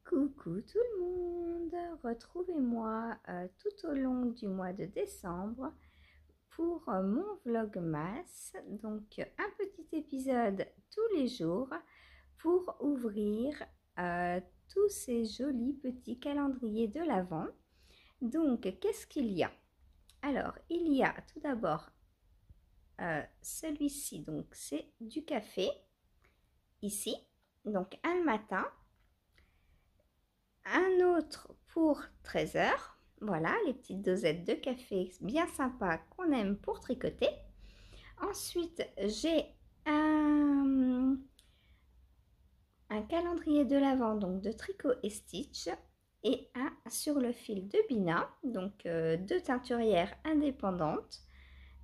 Coucou tout le monde, retrouvez-moi tout au long du mois de décembre pour mon vlogmas, donc un petit épisode tous les jours pour ouvrir tous ces jolis petits calendriers de l'Avent. Donc qu'est-ce qu'il y a? Alors il y a tout d'abord celui-ci, donc c'est du café ici, donc un le matin. Un autre pour 13 h. Voilà, les petites dosettes de café bien sympas qu'on aime pour tricoter. Ensuite, j'ai un calendrier de l'Avent, donc de Tricot et Stitch, et un sur le fil de Bina, donc deux teinturières indépendantes.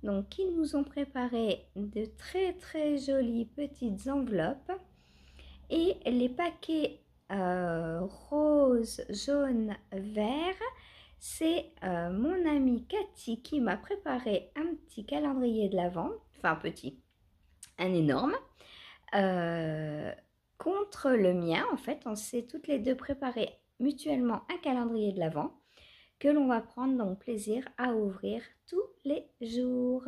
Donc, ils nous ont préparé de très jolies petites enveloppes et les paquets rose, jaune, vert. C'est mon amie Cathy qui m'a préparé un petit calendrier de l'Avent, enfin petit, un énorme, contre le mien. En fait, on s'est toutes les deux préparé mutuellement un calendrier de l'Avent que l'on va prendre donc plaisir à ouvrir tous les jours.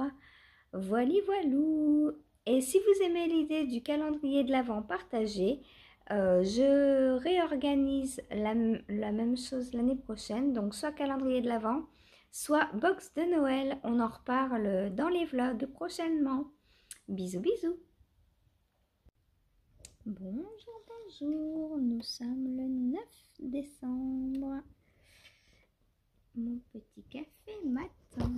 Voili voilou. Et si vous aimez l'idée du calendrier de l'Avent partagé, je réorganise la même chose l'année prochaine, donc soit calendrier de l'Avent, soit box de Noël. On en reparle dans les vlogs prochainement. Bisous, bisous. Bonjour, bonjour, nous sommes le 9 décembre. Mon petit café matin.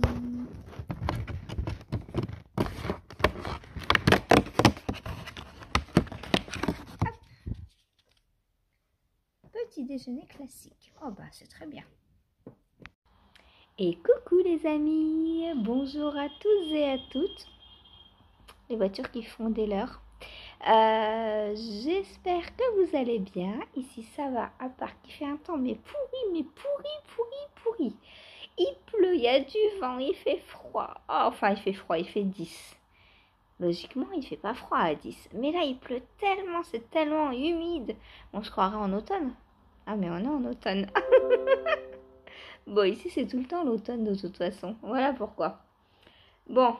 Petit déjeuner classique. Oh bah c'est très bien. Et coucou les amis, bonjour à tous et à toutes. Les voitures qui font des leurs. J'espère que vous allez bien. Ici ça va, à part qu'il fait un temps mais pourri. Il pleut, il y a du vent, il fait froid. Oh, enfin il fait froid, il fait 10. Logiquement il fait pas froid à 10. Mais là il pleut tellement, c'est tellement humide. On se croirait en automne. Ah mais on est en automne. Bon, ici c'est tout le temps l'automne de toute façon. Voilà pourquoi. Bon.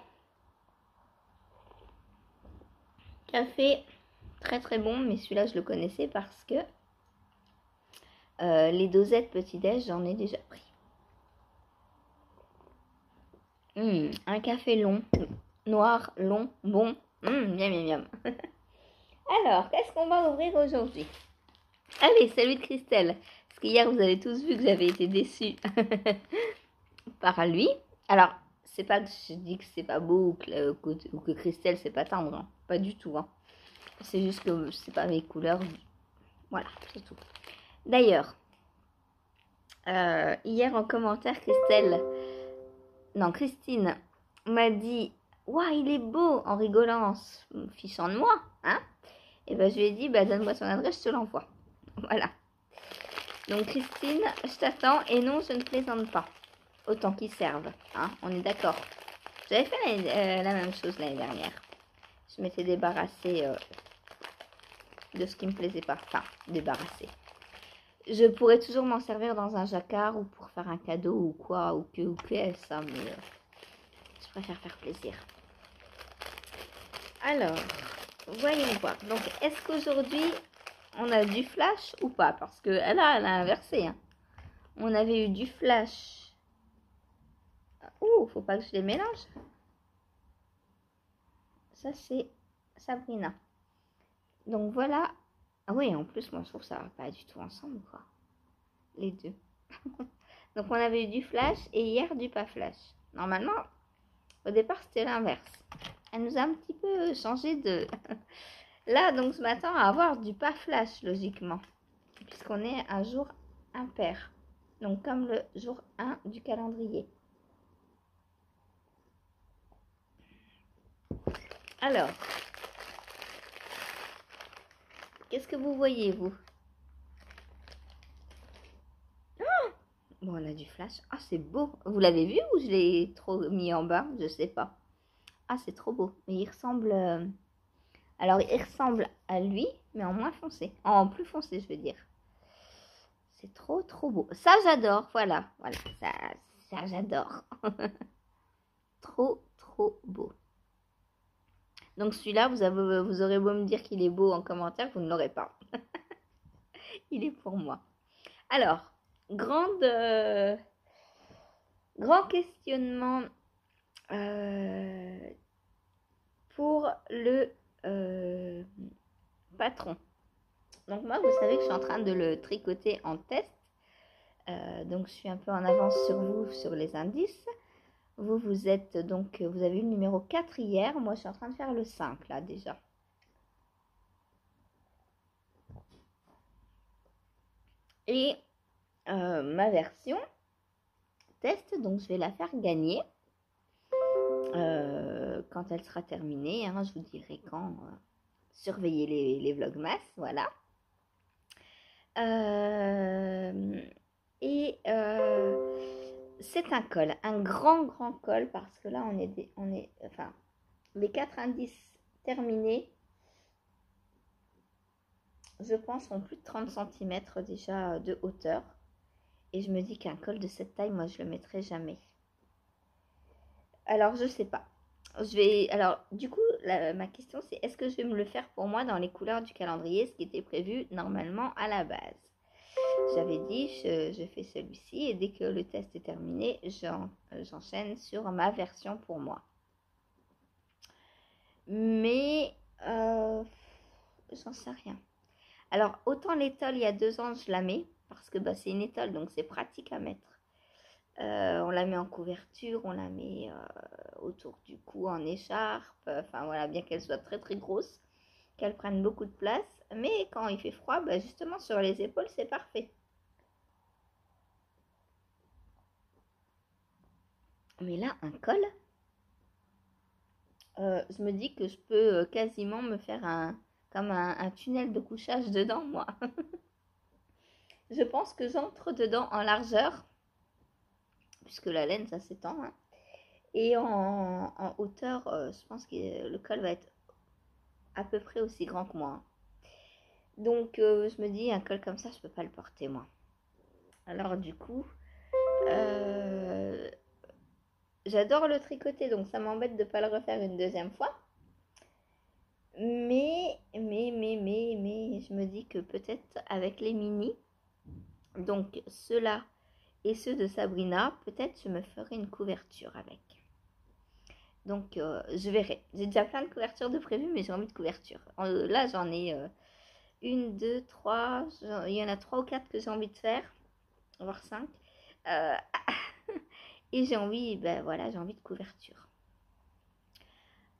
Café très bon, mais celui-là je le connaissais parce que les dosettes petit-déj, j'en ai déjà pris. Un café long, noir, long, bon. Miam. Alors, qu'est-ce qu'on va ouvrir aujourd'hui? Allez, celui de Christelle. Parce qu'hier, vous avez tous vu que j'avais été déçue par lui. Alors, c'est pas que je dis que c'est pas beau ou que Christelle, c'est pas tendre. Hein. Pas du tout. Hein. C'est juste que c'est pas mes couleurs. Voilà, c'est tout. D'ailleurs, hier en commentaire, Christine m'a dit « Waouh, il est beau !» en rigolant, en se fichant de moi. Hein. Et ben, je lui ai dit « Donne-moi son adresse, je te l'envoie. » Voilà. Donc Christine, je t'attends et non, je ne plaisante pas. Autant qu'ils servent, hein, on est d'accord. J'avais fait la même chose l'année dernière. Je m'étais débarrassée de ce qui me plaisait pas. Enfin, débarrassée. Je pourrais toujours m'en servir dans un jacquard ou pour faire un cadeau ou quoi, ou que ça, mais je préfère faire plaisir. Alors, voyons voir. Donc, est-ce qu'aujourd'hui, on a du flash ou pas? Parce que elle a inversé. Hein. On avait eu du flash. Ouh, faut pas que je les mélange. Ça, c'est Sabrina. Donc, voilà. Ah oui, en plus, moi, je trouve que ça va pas du tout ensemble, quoi. Les deux. Donc, on avait eu du flash et hier, du pas flash. Normalement, au départ, c'était l'inverse. Elle nous a un petit peu changé de... Là, donc, ce matin, à avoir du pas flash, logiquement. Puisqu'on est un jour impair. Donc, comme le jour 1 du calendrier. Alors, qu'est-ce que vous voyez, vous? Oh, bon, on a du flash. Ah, c'est beau. Vous l'avez vu ou je l'ai trop mis en bas? Je sais pas. Ah, c'est trop beau. Mais il ressemble... Alors, il ressemble à lui, mais en moins foncé. En plus foncé, je veux dire. C'est trop, trop beau. Ça, j'adore. Voilà, voilà, ça j'adore. Trop, trop beau. Donc celui-là, vous aurez beau me dire qu'il est beau en commentaire, vous ne l'aurez pas. Il est pour moi. Alors, grand questionnement pour le patron. Donc moi, vous savez que je suis en train de le tricoter en test. Donc je suis un peu en avance sur vous, sur les indices. Vous êtes donc, vous avez eu le numéro 4 hier. Moi, je suis en train de faire le 5 là déjà. Et ma version test, donc je vais la faire gagner quand elle sera terminée. Hein, je vous dirai quand. Surveiller les vlogmas, voilà. C'est un col, un grand col, parce que là enfin, les 4 indices terminés, je pense, ont plus de 30 cm déjà de hauteur. Et je me dis qu'un col de cette taille, moi, je le mettrai jamais. Alors, je sais pas. Alors, du coup, ma question, c'est est-ce que je vais me le faire pour moi dans les couleurs du calendrier, ce qui était prévu normalement à la base. J'avais dit, je fais celui-ci et dès que le test est terminé, j'enchaîne sur ma version pour moi. Mais, j'en sais rien. Alors, autant l'étole, il y a 2 ans, je la mets, parce que bah, c'est une étole, donc c'est pratique à mettre. On la met en couverture, on la met autour du cou en écharpe, enfin voilà, bien qu'elle soit très très grosse, qu'elle prenne beaucoup de place. Mais quand il fait froid, bah, justement sur les épaules, c'est parfait. Mais là, un col, je me dis que je peux quasiment me faire comme un tunnel de couchage dedans, moi. Je pense que j'entre dedans en largeur, puisque la laine, ça s'étend. Hein. Et en hauteur, je pense que le col va être à peu près aussi grand que moi. Donc, je me dis, un col comme ça, je peux pas le porter, moi. Alors, du coup, j'adore le tricoter, donc ça m'embête de ne pas le refaire une deuxième fois. Mais, je me dis que peut-être avec les mini, donc ceux-là et ceux de Sabrina, peut-être je me ferai une couverture avec. Donc, je verrai. J'ai déjà plein de couvertures de prévues, mais j'ai envie de couverture. Là, j'en ai 1, 2, 3. Il y en a 3 ou 4 que j'ai envie de faire, voire 5. Et j'ai envie, ben voilà, j'ai envie de couverture.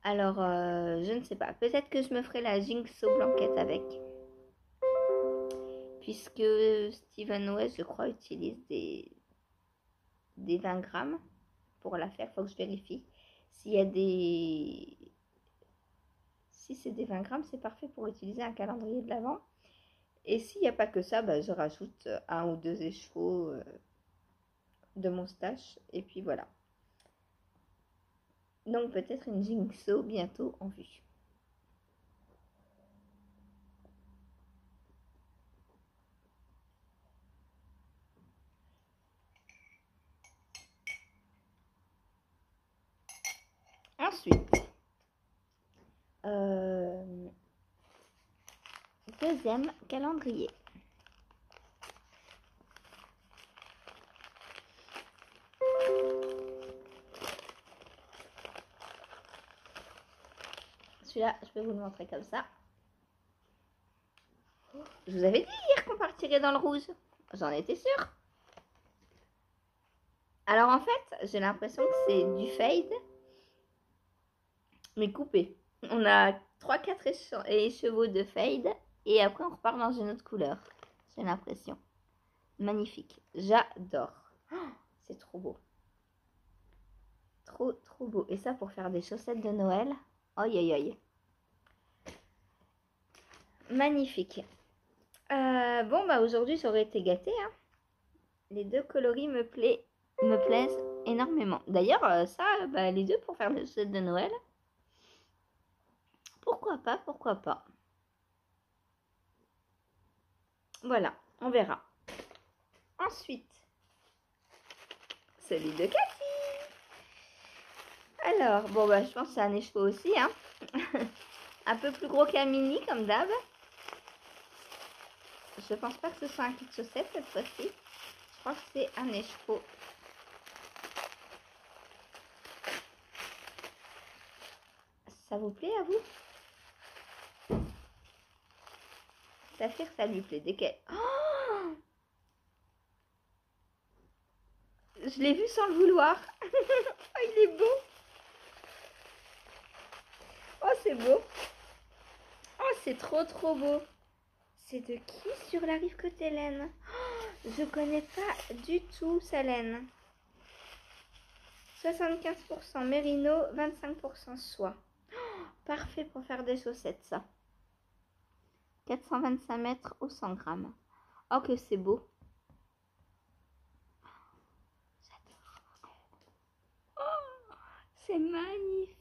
Alors, je ne sais pas. Peut-être que je me ferai la Jigsaw blanquette avec. Puisque Steven West, je crois, utilise des 20 grammes pour la faire. Il faut que je vérifie. S'il y a des... Si c'est des 20 grammes, c'est parfait pour utiliser un calendrier de l'Avent. Et s'il n'y a pas que ça, bah, je rajoute 1 ou 2 écheveaux de mon stash. Et puis voilà. Donc peut-être une Jigsaw bientôt en vue. Ensuite, deuxième calendrier. Celui-là, je vais vous le montrer comme ça. Je vous avais dit hier qu'on partirait dans le rouge. J'en étais sûre. Alors en fait, j'ai l'impression que c'est du fade, mais coupé. On a 3-4 écheveaux de fade et après on repart dans une autre couleur. J'ai l'impression. Magnifique. J'adore. Oh, c'est trop beau. Trop, trop beau. Et ça pour faire des chaussettes de Noël. Aïe, aïe, aïe. Magnifique. Bon, bah aujourd'hui, j'aurais été gâtée. Hein. Les 2 coloris me plaisent énormément. D'ailleurs, ça, bah, les 2 pour faire des chaussettes de Noël. Pourquoi pas, pourquoi pas. Voilà, on verra. Ensuite, celui de Cathy. Alors, bon, bah, je pense que c'est un écheveau aussi, hein. Un peu plus gros qu'un mini, comme d'hab. Je pense pas que ce soit un kit chaussette cette fois-ci. Je crois que c'est un écheveau. Ça vous plaît à vous? Saphir, ça lui plaît. Dès qu'elle... Oh, je l'ai vu sans le vouloir. Oh, il est beau. Oh, c'est beau. Oh, c'est trop beau. C'est de qui sur la rive côté laine? Oh, je connais pas du tout sa laine. 75% mérino, 25% soie. Oh, parfait pour faire des chaussettes, ça. 425 mètres au 100 grammes. Oh, que c'est beau. J'adore. Oh, c'est magnifique.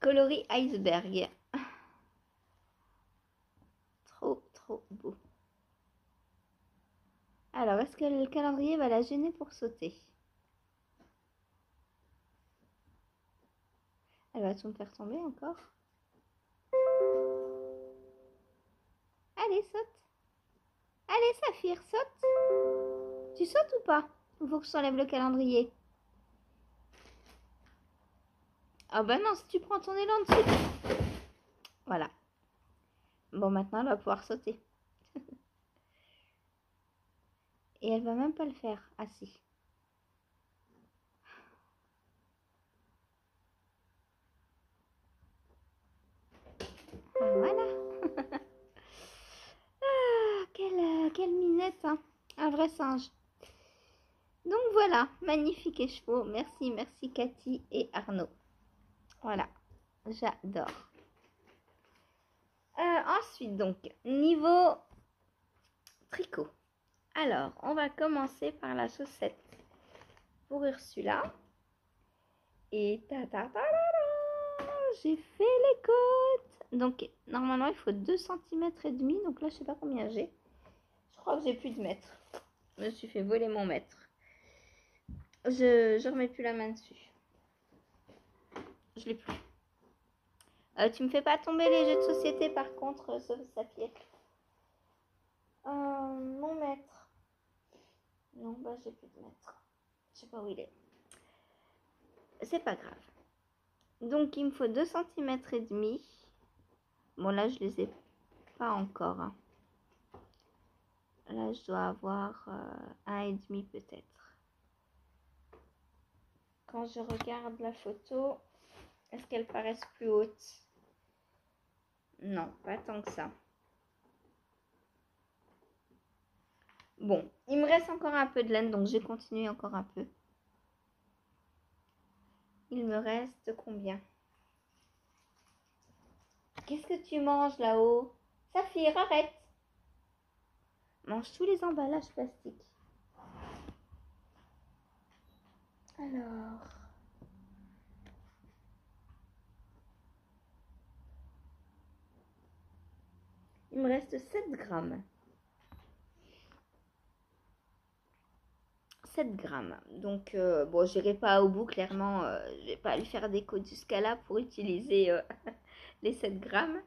Coloris iceberg. Trop beau. Alors, est-ce que le calendrier va la gêner pour sauter? Elle va tout me faire tomber encore. Allez, saute. Allez, Saphir, saute. Tu sautes ou pas? Il faut que je t'enlève le calendrier. Ah bah non, si tu prends ton élan dessus. Voilà. Bon, maintenant, elle va pouvoir sauter. Et elle va même pas le faire. Ah si. Voilà. Ah, quelle minette, hein. Un vrai singe. Donc voilà, magnifique écheveau. Merci Cathy et Arnaud. Voilà, j'adore. Ensuite, donc, niveau tricot. Alors, on va commencer par la chaussette pour Ursula. Et j'ai fait les côtes. Donc, normalement, il faut 2 cm et demi. Donc là, je sais pas combien j'ai. Je crois que j'ai plus de mètre. Je me suis fait voler mon mètre. Je remets plus la main dessus. Je l'ai plus. Tu me fais pas tomber les jeux de société par contre, sauf Saphir. Mon mètre. Non, bah j'ai plus de mètre. Je sais pas où il est. C'est pas grave. Donc il me faut 2 cm et demi. Bon là je les ai pas encore. Hein. Là je dois avoir 1,5 peut-être. Quand je regarde la photo, est-ce qu'elles paraissent plus hautes? Non, pas tant que ça. Bon, il me reste encore un peu de laine, donc je vais continuer encore un peu. Il me reste combien? Qu'est-ce que tu manges là-haut? Saphir, arrête! Mange tous les emballages plastiques. Alors... il me reste 7 grammes. 7 grammes. Donc, bon, j'irai pas au bout, clairement. Je vais pas lui faire des côtes jusqu'à là pour utiliser les 7 grammes.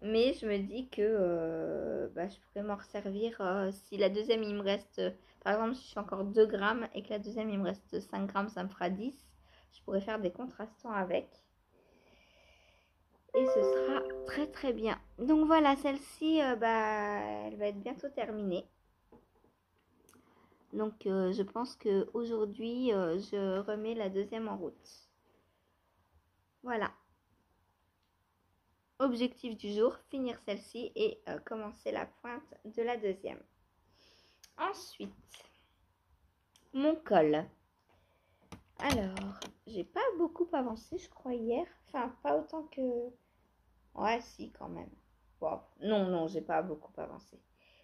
Mais je me dis que bah, je pourrais m'en resservir si la deuxième, il me reste... par exemple, si je fais encore 2 grammes et que la deuxième, il me reste 5 grammes, ça me fera 10. Je pourrais faire des contrastants avec. Et ce sera très bien. Donc voilà, celle-ci, bah, elle va être bientôt terminée. Donc je pense qu'aujourd'hui, je remets la deuxième en route. Voilà. Objectif du jour, finir celle-ci et commencer la pointe de la deuxième. Ensuite, mon col. Alors, j'ai pas beaucoup avancé, je crois, hier. Enfin, pas autant que... ouais, si, quand même. Bon, non, j'ai pas beaucoup avancé.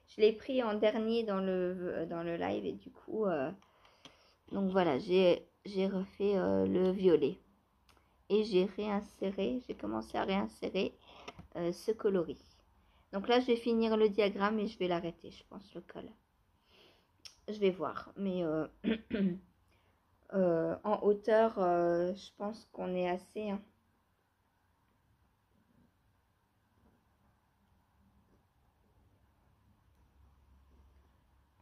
Je l'ai pris en dernier dans le live et du coup... donc voilà, j'ai refait le violet. Et j'ai réinséré, j'ai commencé à réinsérer ce coloris. Donc là, je vais finir le diagramme et je vais l'arrêter, je pense, le col. Je vais voir, mais en hauteur, je pense qu'on est assez. Hein.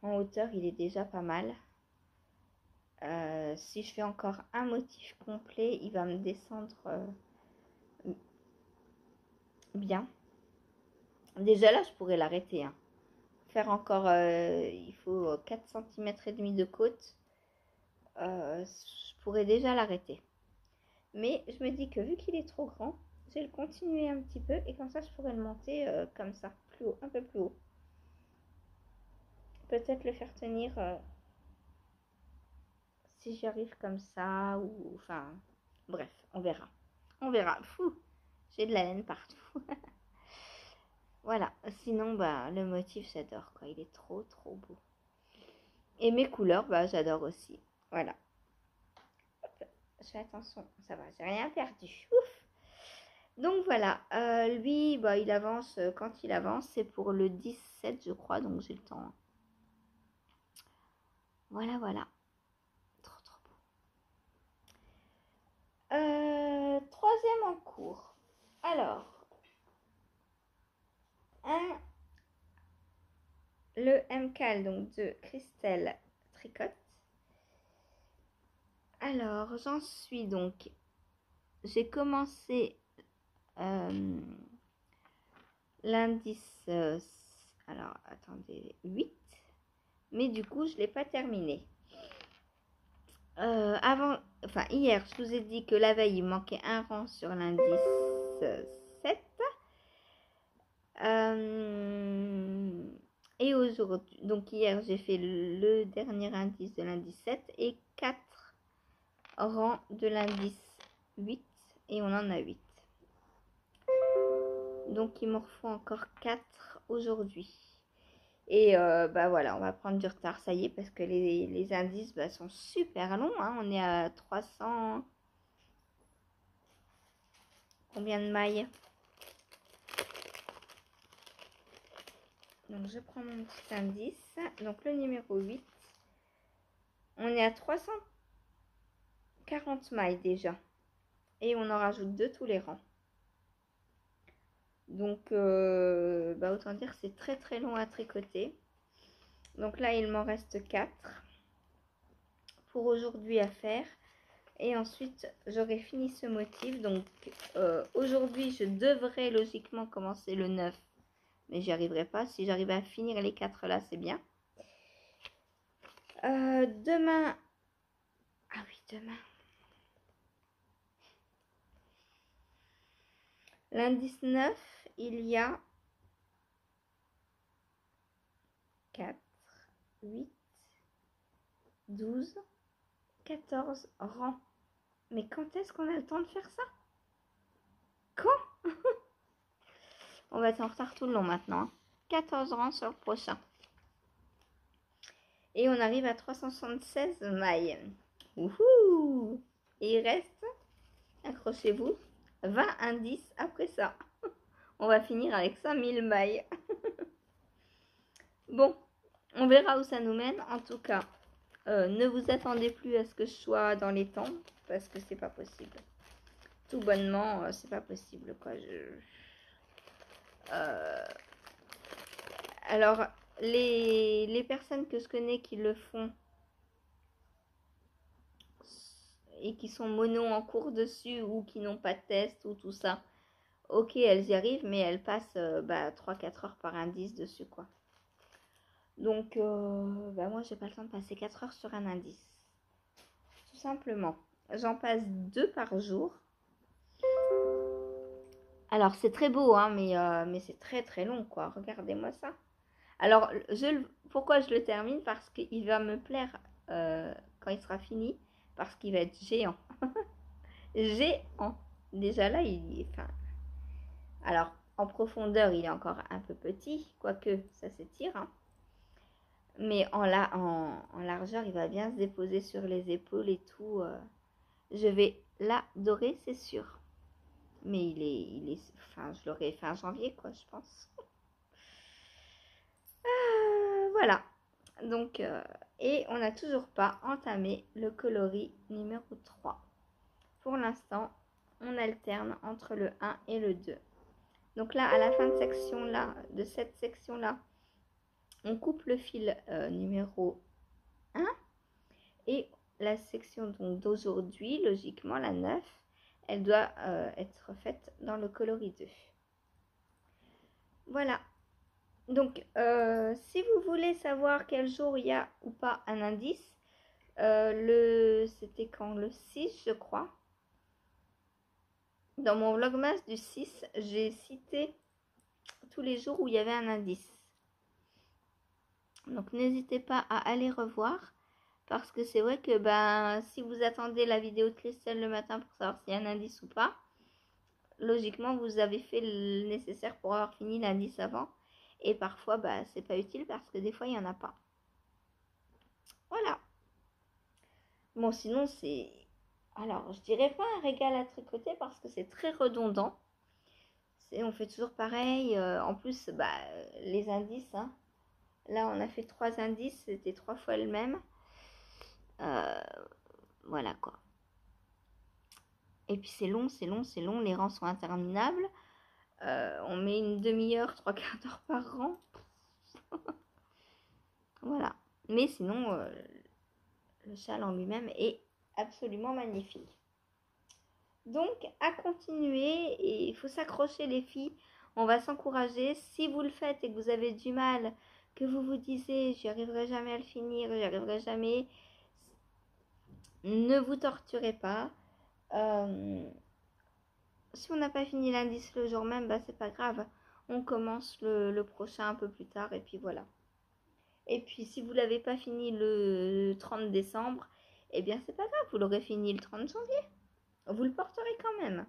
En hauteur, il est déjà pas mal. Si je fais encore un motif complet, il va me descendre bien. Déjà là, je pourrais l'arrêter. Hein. Faire encore, il faut 4 cm et demi de côte. Je pourrais déjà l'arrêter. Mais je me dis que vu qu'il est trop grand, je vais le continuer un petit peu et comme ça, je pourrais le monter comme ça, plus haut, un peu plus haut. Peut-être le faire tenir si j'y arrive comme ça ou enfin bref, on verra. On verra. Fou, j'ai de la laine partout. Voilà, sinon bah le motif j'adore quoi, il est trop beau. Et mes couleurs bah j'adore aussi. Voilà. Hop, je fais attention, ça va, j'ai rien perdu. Ouf. Donc voilà, lui bah il avance quand il avance, c'est pour le 17 je crois, donc j'ai le temps. Hein. Voilà, voilà. Trop beau. Troisième en cours. Alors, le MCAL, donc de Christelle Tricotte. Alors, j'en suis donc, j'ai commencé l'indice, alors attendez, 8, mais du coup, je ne l'ai pas terminé. Hier, je vous ai dit que la veille, il manquait un rang sur l'indice 7. Et aujourd'hui, donc hier, j'ai fait le dernier indice de l'indice 7 et 4 rangs de l'indice 8 et on en a 8. Donc il m'en faut encore 4 aujourd'hui. Et bah voilà, on va prendre du retard, ça y est, parce que les indices bah, sont super longs. Hein. On est à 300... Combien de mailles? Donc je prends mon petit indice. Donc le numéro 8. On est à 340 mailles déjà. Et on en rajoute 2 tous les rangs. Donc bah autant dire que c'est très long à tricoter. Donc là il m'en reste 4 pour aujourd'hui à faire. Et ensuite, j'aurai fini ce motif. Donc, aujourd'hui, je devrais logiquement commencer le 9. Mais j'y arriverai pas. Si j'arrive à finir les 4 là, c'est bien. Demain... Ah oui, demain. L'indice 9, il y a 4, 8, 12, 14 rangs. Mais quand est-ce qu'on a le temps de faire ça? Quand? On va être en retard tout le long maintenant. Hein. 14 rangs sur le prochain. Et on arrive à 376 mailles. Wouhou! Et il reste, accrochez-vous, 20 indices après ça. On va finir avec 5000 mailles. Bon, on verra où ça nous mène. En tout cas, ne vous attendez plus à ce que je sois dans les temps. Parce que c'est pas possible. Tout bonnement, c'est pas possible. Quoi. Alors, les personnes que je connais qui le font et qui sont mono en cours dessus ou qui n'ont pas de test ou tout ça, ok, elles y arrivent, mais elles passent 3-4 heures par indice dessus, quoi. Donc, moi, j'ai pas le temps de passer 4 heures sur un indice. Tout simplement. J'en passe 2 par jour. Alors, c'est très beau, hein, mais c'est très long, quoi. Regardez-moi ça. Alors, pourquoi je le termine? Parce qu'il va me plaire quand il sera fini. Parce qu'il va être géant. Géant. Déjà là, enfin... Alors, en profondeur, il est encore un peu petit. Quoique, ça s'étire. Hein. Mais en largeur, il va bien se déposer sur les épaules et tout. Je vais l'adorer, c'est sûr. Mais enfin, je l'aurais fait en janvier, quoi, je pense. Voilà. Donc, et on n'a toujours pas entamé le coloris numéro 3. Pour l'instant, on alterne entre le 1 et le 2. Donc là, à la fin de cette section-là, on coupe le fil numéro 1. Et la section d'aujourd'hui, logiquement, la 9, elle doit être faite dans le coloris 2. Voilà. Donc, si vous voulez savoir quel jour il y a ou pas un indice, c'était quand? Le 6, je crois. Dans mon vlogmas du 6, j'ai cité tous les jours où il y avait un indice. Donc, n'hésitez pas à aller revoir. Parce que c'est vrai que si vous attendez la vidéo de Christelle le matin pour savoir s'il y a un indice ou pas, logiquement, vous avez fait le nécessaire pour avoir fini l'indice avant. Et parfois, c'est pas utile parce que des fois, il n'y en a pas. Voilà. Bon, sinon, c'est... Alors, je dirais pas un régal à tricoter parce que c'est très redondant. On fait toujours pareil. En plus, les indices, hein. Là, on a fait 3 indices. C'était 3 fois le même. Voilà, quoi. Et puis, c'est long. Les rangs sont interminables. On met une demi-heure, 3/4 d'heure par rang. Voilà. Mais sinon, le châle en lui-même est absolument magnifique. Donc, à continuer. Et il faut s'accrocher, les filles. On va s'encourager. Si vous le faites et que vous avez du mal, que vous vous disiez, j'y arriverai jamais à le finir, j'y arriverai jamais, ne vous torturez pas. Si on n'a pas fini l'indice le jour même, c'est pas grave. On commence le prochain un peu plus tard et puis voilà. Et puis si vous l'avez pas fini le 30 décembre, eh bien c'est pas grave, vous l'aurez fini le 30 janvier. Vous le porterez quand même.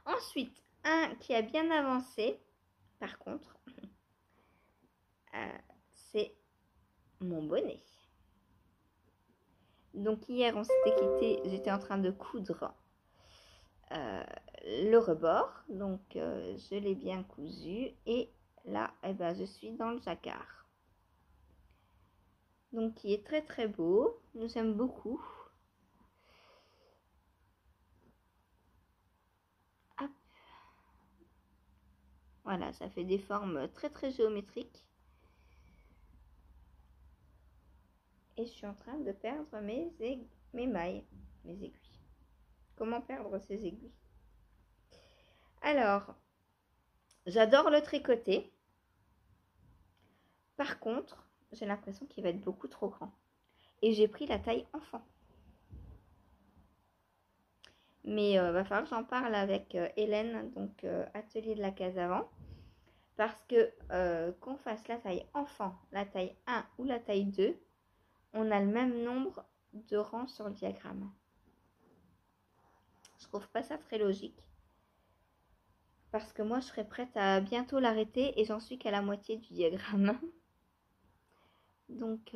Ensuite, un qui a bien avancé, par contre, c'est mon bonnet. Donc hier on s'était quitté, j'étais en train de coudre le rebord, donc je l'ai bien cousu et là je suis dans le jacquard, donc qui est très très beau, j'aime beaucoup. Hop. Voilà, ça fait des formes très très géométriques et je suis en train de perdre mes mailles, mes aiguilles. Comment perdre ces aiguilles? Alors, j'adore le tricoter. Par contre, j'ai l'impression qu'il va être beaucoup trop grand. Et j'ai pris la taille enfant. Mais va falloir que j'en parle avec Hélène, donc atelier de la case avant. Parce que qu'on fasse la taille enfant, la taille 1 ou la taille 2, on a le même nombre de rangs sur le diagramme. Je trouve pas ça très logique. Parce que moi, je serais prête à bientôt l'arrêter et j'en suis qu'à la moitié du diagramme. Donc,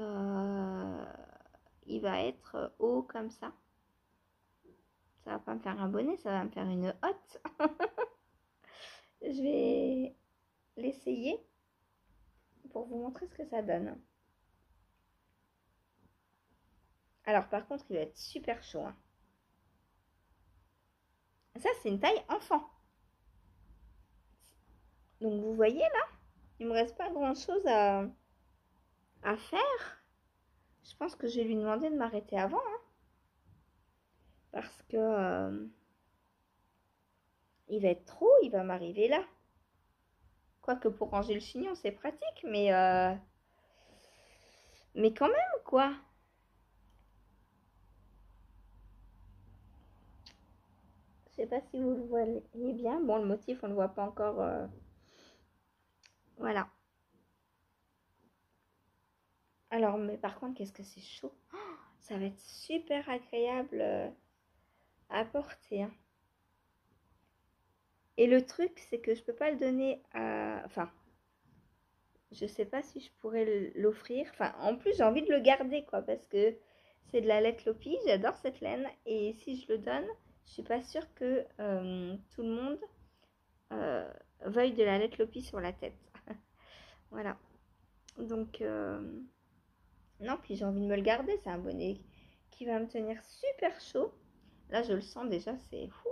il va être haut comme ça. Ça va pas me faire un bonnet, ça va me faire une hotte. Je vais l'essayer pour vous montrer ce que ça donne. Alors, par contre, il va être super chaud. Hein. Ça, c'est une taille enfant. Donc, vous voyez là, il me reste pas grand-chose à faire. Je pense que je vais lui demander de m'arrêter avant. Hein. Parce que il va être trop, il va m'arriver là. Quoique pour ranger le chignon, c'est pratique, mais quand même, quoi. Je sais pas si vous le voyez bien. Bon, le motif, on ne le voit pas encore. Voilà. Alors, mais par contre, qu'est-ce que c'est chaud. Oh, ça va être super agréable à porter. Hein. Et le truc, c'est que je peux pas le donner à... Enfin, je sais pas si je pourrais l'offrir. Enfin, en plus, j'ai envie de le garder, quoi, parce que c'est de la laine Lopi. J'adore cette laine. Et si je le donne, Je suis pas sûre que tout le monde veuille de la lettre Lopi sur la tête. Voilà. Donc, non, puis j'ai envie de me le garder. C'est un bonnet qui va me tenir super chaud. Là, je le sens déjà, c'est fou.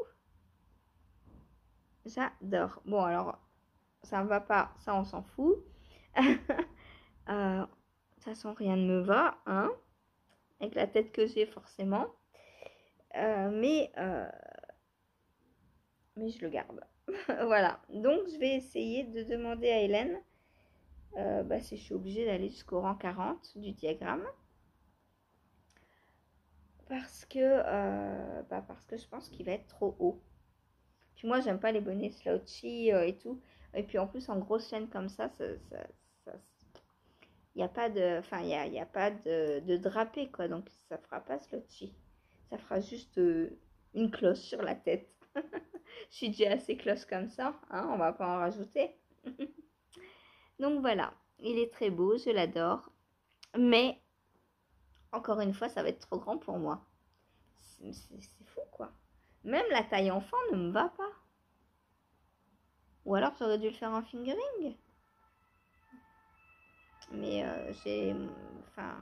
J'adore. Bon, alors, ça ne va pas, ça, on s'en fout. De toute façon, rien ne me va, hein, avec la tête que j'ai, forcément. Mais je le garde. Voilà. Donc, je vais essayer de demander à Hélène si je suis obligée d'aller jusqu'au rang 40 du diagramme. Parce que je pense qu'il va être trop haut. Puis moi, j'aime pas les bonnets slouchy et tout. Et puis en plus, en grosse chaîne comme ça, il n'y a pas de, enfin, il y a pas de drapé, quoi. Donc, ça fera pas slouchy. Ça fera juste une cloche sur la tête. Je suis déjà assez cloche comme ça, hein, on va pas en rajouter. Donc voilà, il est très beau, je l'adore. Mais, encore une fois, ça va être trop grand pour moi. C'est fou, quoi. Même la taille enfant ne me va pas. Ou alors, j'aurais dû le faire en fingering. Mais enfin,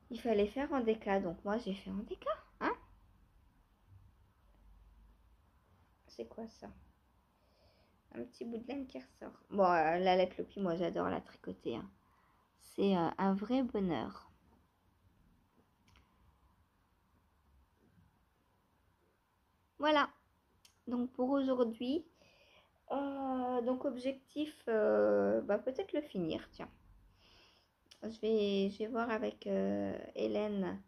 il fallait faire en déca, donc moi j'ai fait en déca, hein. C'est quoi ça? Un petit bout de laine qui ressort. Bon, la lettre Lopi, moi j'adore la tricoter, hein. C'est un vrai bonheur. Voilà, donc pour aujourd'hui, donc objectif, peut-être le finir, tiens. Je vais voir avec Hélène.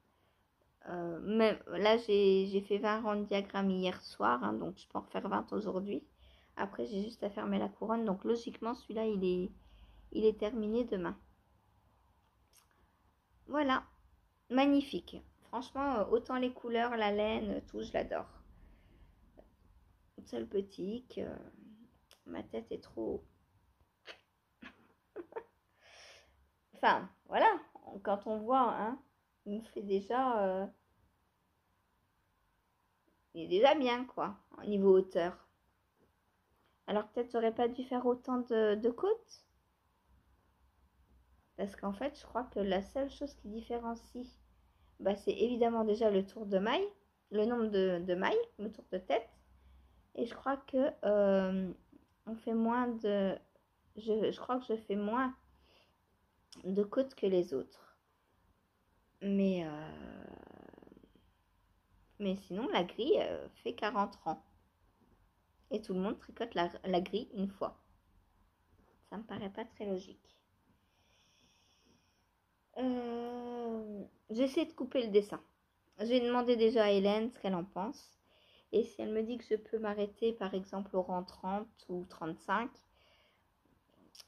Même, là, j'ai fait 20 rangs de diagramme hier soir, hein, donc je peux en refaire 20 aujourd'hui. Après, j'ai juste à fermer la couronne. Donc, logiquement, celui-là, il est terminé demain. Voilà, magnifique. Franchement, autant les couleurs, la laine, tout, je l'adore. Seul petit que ma tête est trop... Enfin, voilà, quand on voit, hein, il me fait déjà... il est déjà bien, quoi, au niveau hauteur. Alors, peut-être j'aurais pas dû faire autant de côtes. Parce qu'en fait, je crois que la seule chose qui différencie, c'est évidemment déjà le tour de maille, le nombre de mailles, le tour de tête. Et je crois que on fait moins de... Je crois que je fais moins de côtes que les autres. Mais sinon, la grille fait 40 rangs. Et tout le monde tricote la grille une fois. Ça me paraît pas très logique. J'essaie de couper le dessin. J'ai demandé déjà à Hélène ce qu'elle en pense. Et si elle me dit que je peux m'arrêter par exemple au rang 30 ou 35,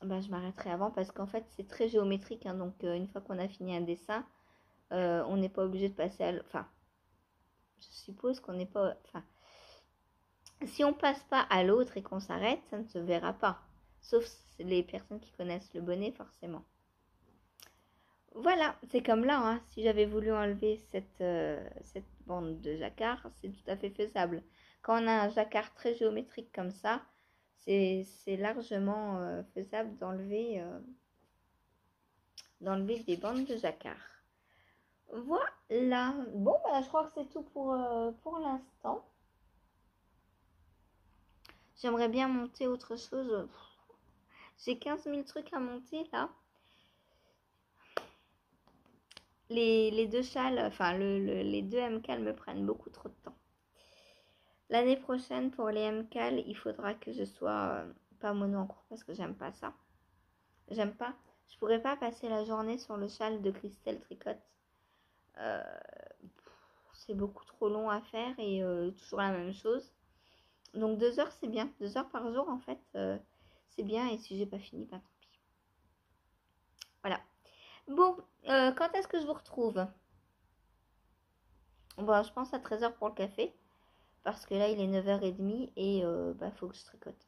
je m'arrêterai avant parce qu'en fait c'est très géométrique, hein, donc une fois qu'on a fini un dessin, on n'est pas obligé de passer à... Enfin, je suppose qu'on n'est pas... Enfin, si on passe pas à l'autre et qu'on s'arrête, ça ne se verra pas. Sauf les personnes qui connaissent le bonnet forcément. Voilà, c'est comme là, hein, si j'avais voulu enlever cette bande de jacquard, c'est tout à fait faisable. Quand on a un jacquard très géométrique comme ça, c'est largement faisable d'enlever des bandes de jacquard. Voilà, bon, je crois que c'est tout pour l'instant. J'aimerais bien monter autre chose. J'ai 15 000 trucs à monter là. Les deux châles, enfin les deux MCAL me prennent beaucoup trop de temps. L'année prochaine, pour les MCAL, il faudra que je sois pas mono en cours parce que j'aime pas ça. J'aime pas. Je pourrais pas passer la journée sur le châle de Christelle Tricotte. C'est beaucoup trop long à faire et toujours la même chose. Donc 2 heures, c'est bien. 2 heures par jour, en fait, c'est bien. Et si j'ai pas fini, tant pis. Voilà. Bon, quand est-ce que je vous retrouve? Bon, je pense à 13h pour le café. Parce que là, il est 9h30 et faut que je tricote.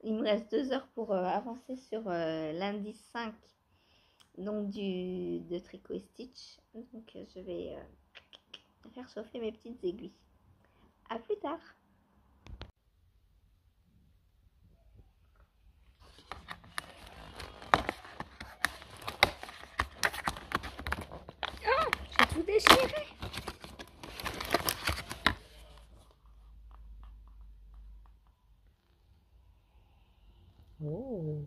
Il me reste 2 heures pour avancer sur l'indice 5 donc de Tricot et Stitch. Donc je vais faire chauffer mes petites aiguilles. À plus tard. Oh, j'ai tout déchiré. Oh.